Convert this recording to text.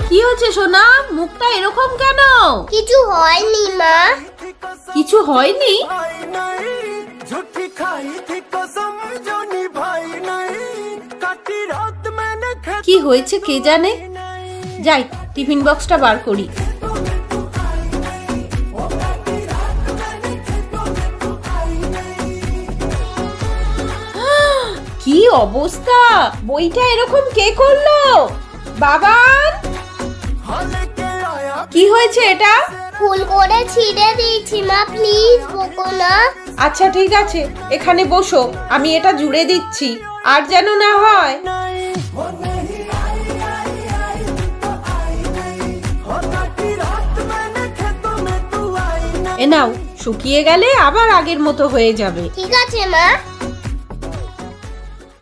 কি হচ্ছে সোনা, মুখটা এরকম কেন? কিছু হয়নি মা। কিছু হয়নি? কি হয়েছে কে জানে। যাই টিফিন বক্সটা বার করি। কি অবস্থা, বইটা এরকম কে করলো? বাবান, কি হয়েছে এটা? ভুল করে ছিঁড়ে দিয়েছি মা, প্লিজ বকো না। আচ্ছা ঠিক আছে, এখানে বসো, আমি এটা জুড়ে দিচ্ছি, আর যেন না হয়। এ নাও, শুকিয়ে গেলে আবার আগের মতো হয়ে যাবে। ঠিক আছে মা।